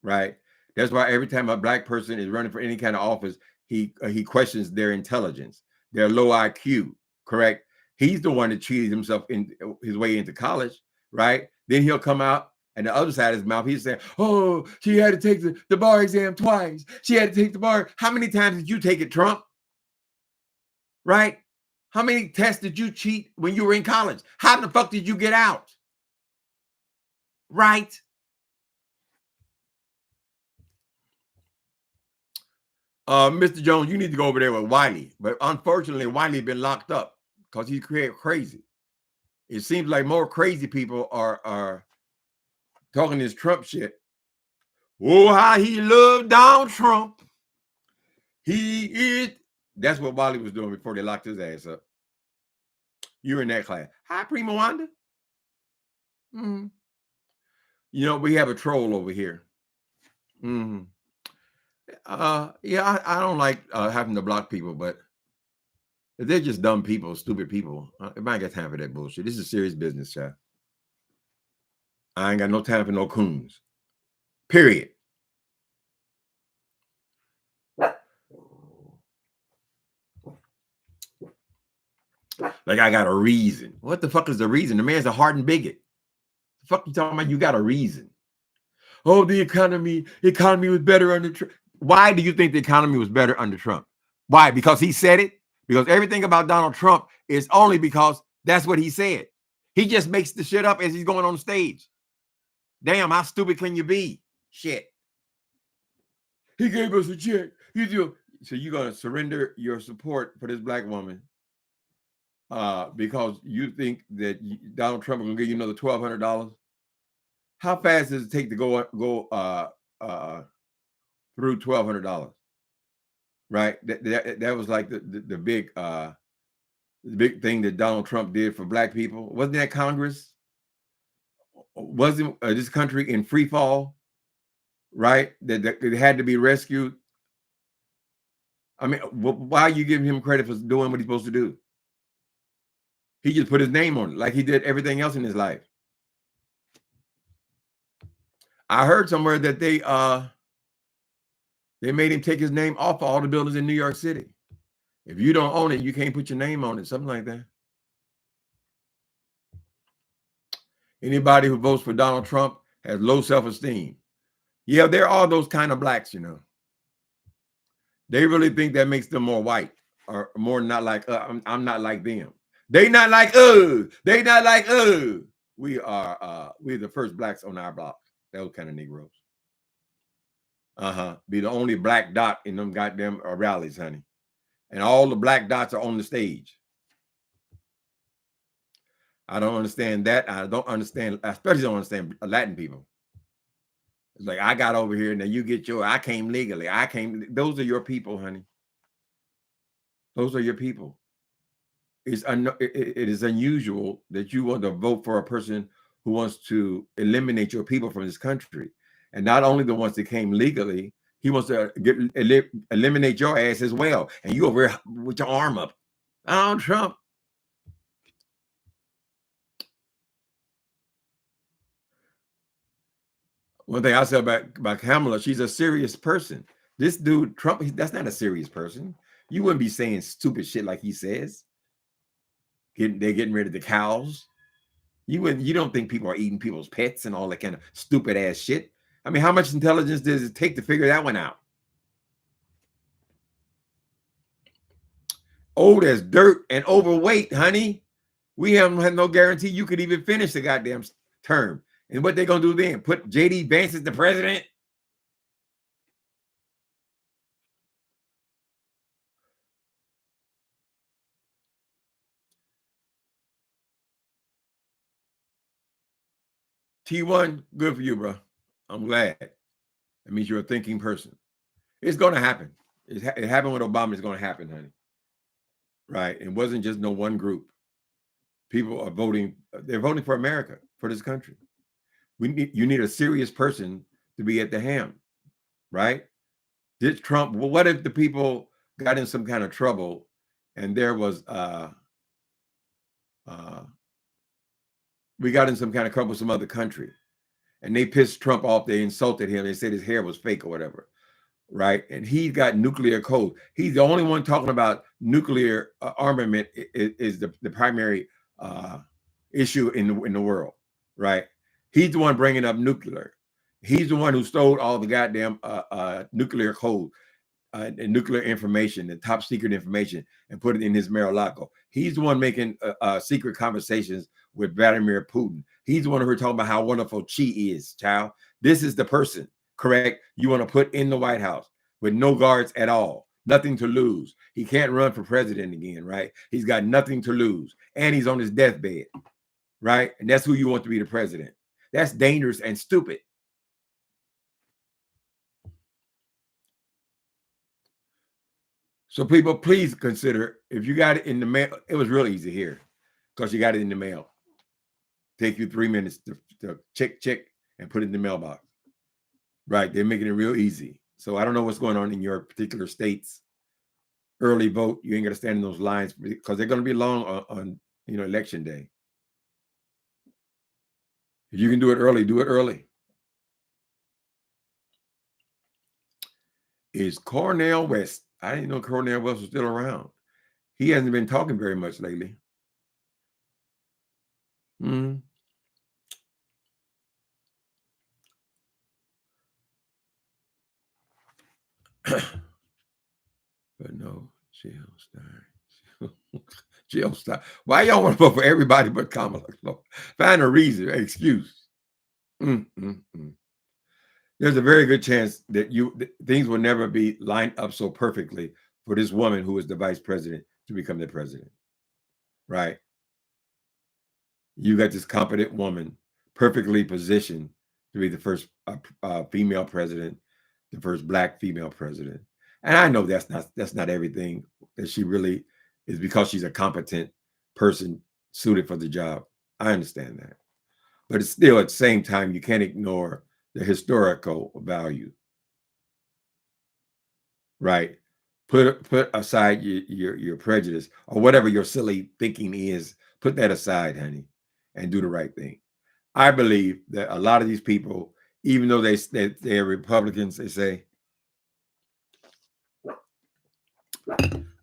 Right? That's why every time a black person is running for any kind of office, he questions their intelligence, their low IQ. Correct? He's the one that cheated himself in his way into college, right? Then he'll come out and the other side of his mouth, he's saying, oh, she had to take the bar exam twice. She had to take the bar. How many times did you take it, Trump? Right? How many tests did you cheat when you were in college? How the fuck did you get out? Right? Mr. Jones, you need to go over there with Wiley. But unfortunately, Wiley been locked up because he's crazy. It seems like more crazy people are talking this Trump shit. Oh, how he loved Donald Trump. He is. That's what Wiley was doing before they locked his ass up. You're in that class. Hi, Prima Wanda. You know, we have a troll over here. Yeah, I don't like having to block people, but if they're just dumb people, stupid people, I ain't got time for that bullshit. This is serious business, child. I ain't got no time for no coons. Period. Like I got a reason. What the fuck is the reason? The man's a hardened bigot. The fuck you talking about? You got a reason. Oh, the economy was better under Trump. Why do you think the economy was better under Trump? Why? Because he said it? Because everything about Donald Trump is only because that's what he said. He just makes the shit up as he's going on stage. Damn, how stupid can you be? Shit. He gave us a check. So you're going to surrender your support for this black woman because you think that Donald Trump is going to give you another $1,200? How fast does it take to go through $1,200? Right? That was like the big thing that Donald Trump did for black people. Wasn't that Congress? Wasn't this country in free fall? Right? That it had to be rescued. I mean, why are you giving him credit for doing what he's supposed to do? He just put his name on it like he did everything else in his life. I heard somewhere that they made him take his name off all the buildings in New York City. If you don't own it, you can't put your name on it, something like that. Anybody who votes for Donald Trump has low self-esteem. Yeah, there are those kind of blacks, you know. They really think that makes them more white or more not like, I'm not like them. They not like, they not like, we're the first blacks on our block. Those kind of Negroes. Be the only black dot in them goddamn rallies, honey. And all the black dots are on the stage. I don't understand that. I especially don't understand Latin people. It's like, I got over here and then you get I came legally. Those are your people, honey. Those are your people. It is unusual that you want to vote for a person who wants to eliminate your people from this country. And not only the ones that came legally, he wants to eliminate your ass as well. And you over here with your arm up. Donald Trump. One thing I said about Kamala, she's a serious person. This dude, Trump, that's not a serious person. You wouldn't be saying stupid shit like he says. They're getting rid of the cows. You don't think people are eating people's pets and all that kind of stupid ass shit? I mean, how much intelligence does it take to figure that one out? Old as dirt and overweight, honey. We haven't had no guarantee you could even finish the goddamn term. And what they gonna do then? Put J.D. Vance as the president? T1, good for you, bro. I'm glad. That means you're a thinking person. It's gonna happen. It happened with Obama. It's gonna happen, honey. Right? It wasn't just no one group. People are voting. They're voting for America, for this country. You need a serious person to be at the helm, right? Did Trump? Well, what if the people got in some kind of trouble, and there was we got in some kind of trouble with some other country, and they pissed Trump off. They insulted him. They said his hair was fake or whatever, right? And he got nuclear code. He's the only one talking about nuclear armament is the primary issue in the world, right? He's the one bringing up nuclear. He's the one who stole all the goddamn nuclear code and nuclear information, the top secret information, and put it in his Mar-a-Lago. He's the one making secret conversations with Vladimir Putin. He's the one who's talking about how wonderful Xi is, child. This is the person, correct? You want to put in the White House with no guards at all, nothing to lose. He can't run for president again, right? He's got nothing to lose, and he's on his deathbed, right? And that's who you want to be the president. That's dangerous and stupid. So people, please consider, if you got it in the mail, it was real easy here because you got it in the mail. Take you 3 minutes to check and put it in the mailbox. Right, they're making it real easy. So I don't know what's going on in your particular states. Early vote, you ain't got to stand in those lines because they're going to be long on election day. If you can do it early, do it early. Is Cornel West? I didn't know Cornel West was still around. He hasn't been talking very much lately. But no, Jill Stein. Jill Stein. Why y'all want to vote for everybody but Kamala? Find a reason, excuse. There's a very good chance that things will never be lined up so perfectly for this woman who is the vice president to become the president, right? You got this competent woman, perfectly positioned to be the first female president, the first Black female president. And I know that's not everything, that she really is because she's a competent person suited for the job. I understand that. But it's still, at the same time, you can't ignore the historical value, right? Put aside your prejudice or whatever your silly thinking is. Put that aside, honey, and do the right thing. I believe that a lot of these people, even though they're Republicans, they say,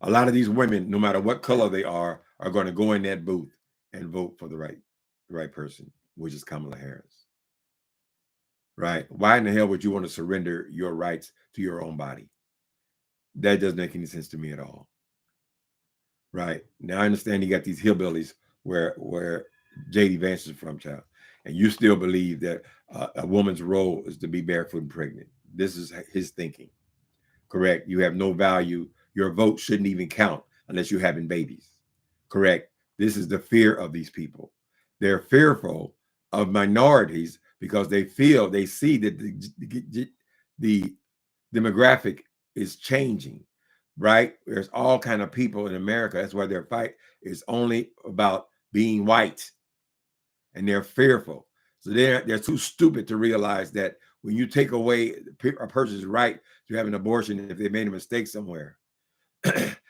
a lot of these women, no matter what color they are going to go in that booth and vote for the right person, which is Kamala Harris. Right? Why in the hell would you want to surrender your rights to your own body? That doesn't make any sense to me at all. Right? Now I understand you got these hillbillies where J.D. Vance is from, child, and you still believe that a woman's role is to be barefoot and pregnant. This is his thinking. Correct? You have no value. Your vote shouldn't even count unless you're having babies. Correct? This is the fear of these people. They're fearful of minorities because they see that the demographic is changing, right? There's all kind of people in America. That's why their fight is only about being white, and they're fearful. So they're too stupid to realize that when you take away a person's right to have an abortion if they made a mistake somewhere,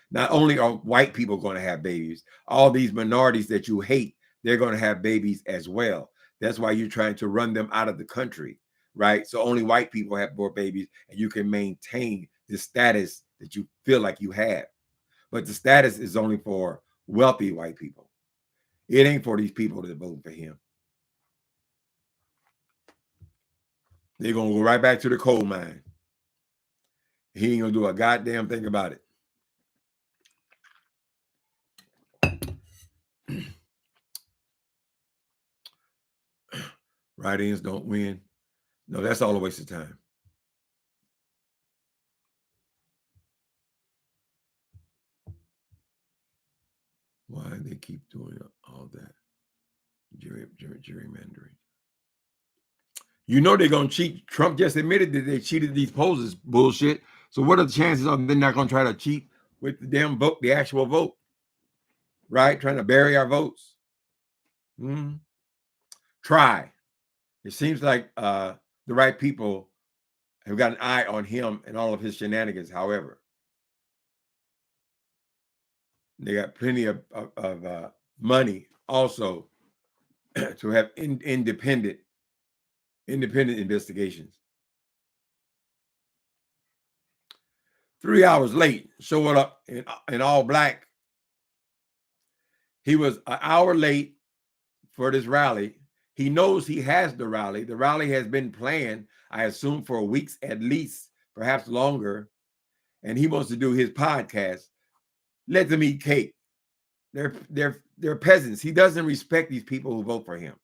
not only are white people going to have babies, all these minorities that you hate, they're going to have babies as well. That's why you're trying to run them out of the country, right? So only white people have more babies, and you can maintain the status that you feel like you have, but the status is only for wealthy white people. It ain't for these people that vote for him. They're going to go right back to the coal mine. He ain't going to do a goddamn thing about it. Write-ins don't win. No, that's all a waste of time. Why they keep doing all that? Gerrymandering. You know they're going to cheat. Trump just admitted that they cheated these polls is bullshit. So what are the chances of they're not going to try to cheat with the damn vote, the actual vote? Right? Trying to bury our votes. Try. It seems like the right people have got an eye on him and all of his shenanigans. However, they got plenty of money also to have independent investigations. 3 hours late, showing up in all black. He was an hour late for this rally. He knows he has the rally. The rally has been planned, I assume, for weeks at least, perhaps longer. And he wants to do his podcast. Let them eat cake. They're peasants. He doesn't respect these people who vote for him.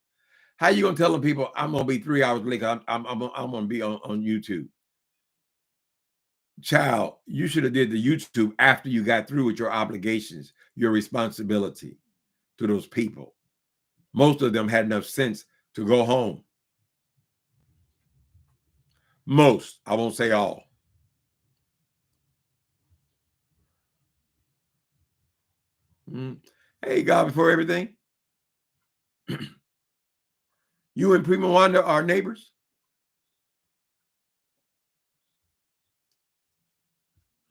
How you gonna tell them people I'm gonna be 3 hours late? I'm gonna be on YouTube. Child, you should have did the YouTube after you got through with your obligations, your responsibility to those people. Most of them had enough sense to go home. Most, I won't say all. Hey, God before everything. You and Prima Wanda are neighbors?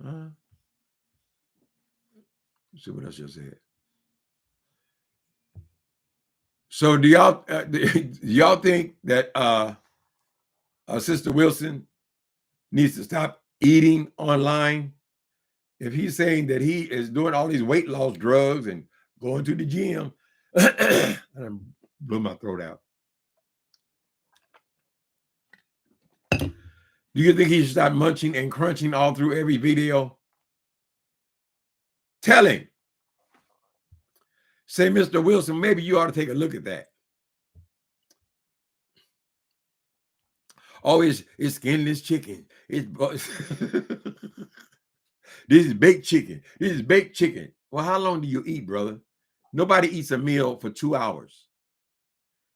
Let's see what else you said. So do y'all think that Sister Wilson needs to stop eating online? If he's saying that he is doing all these weight loss drugs and going to the gym, I blew my throat out. Do you think he should stop munching and crunching all through every video? Tell him. Say, Mr. Wilson, maybe you ought to take a look at that. Oh, it's skinless chicken. This is baked chicken. This is baked chicken. Well, how long do you eat, brother? Nobody eats a meal for 2 hours.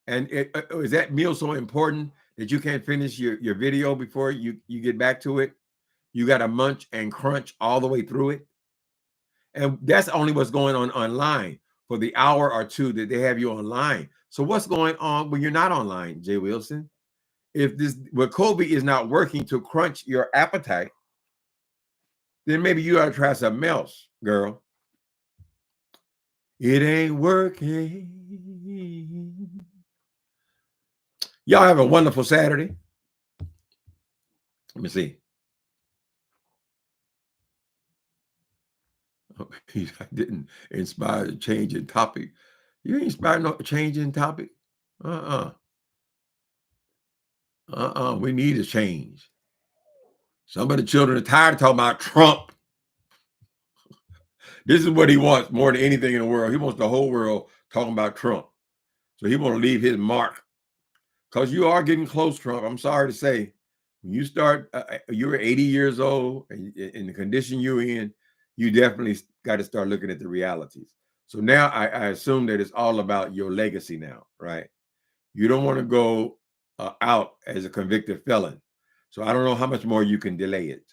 And is that meal so important that you can't finish your video before you get back to it? You got to munch and crunch all the way through it. And that's only what's going on online for the hour or two that they have you online. So what's going on when you're not online, Jay Wilson? If Wegovy is not working to crunch your appetite, then maybe you ought to try something else, girl. It ain't working. Y'all have a wonderful Saturday. Let me see. Oh, I didn't inspire a change in topic. You ain't inspired no change in topic. We need a change. Some of the children are tired of talking about Trump. This is what he wants more than anything in the world. He wants the whole world talking about Trump. So he wants to leave his mark. Because you are getting close, Trump. I'm sorry to say. When you start, you're 80 years old, and in the condition you're in, you definitely got to start looking at the realities. So now I assume that it's all about your legacy now, right? You don't want to go out as a convicted felon. So I don't know how much more you can delay it.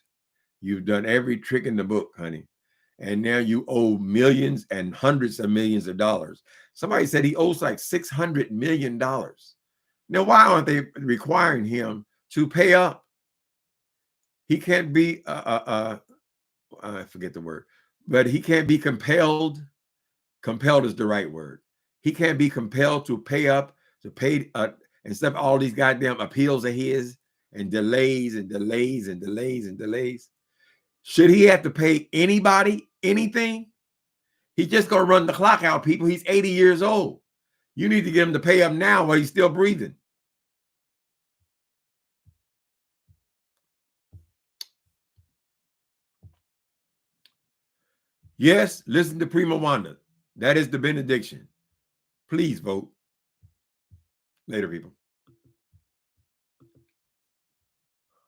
You've done every trick in the book, honey. And now you owe millions and hundreds of millions of dollars. Somebody said he owes like $600 million. Now, why aren't they requiring him to pay up? He can't be, I forget the word, but he can't be compelled. Compelled is the right word. He can't be compelled to pay up, to pay, and stuff, all these goddamn appeals of his and delays and delays and delays and delays. Should he have to pay anybody anything? He's just going to run the clock out, people. He's 80 years old. You need to get him to pay up now while he's still breathing. Yes, listen to Prima Wanda. That is the benediction. Please vote. Later, people.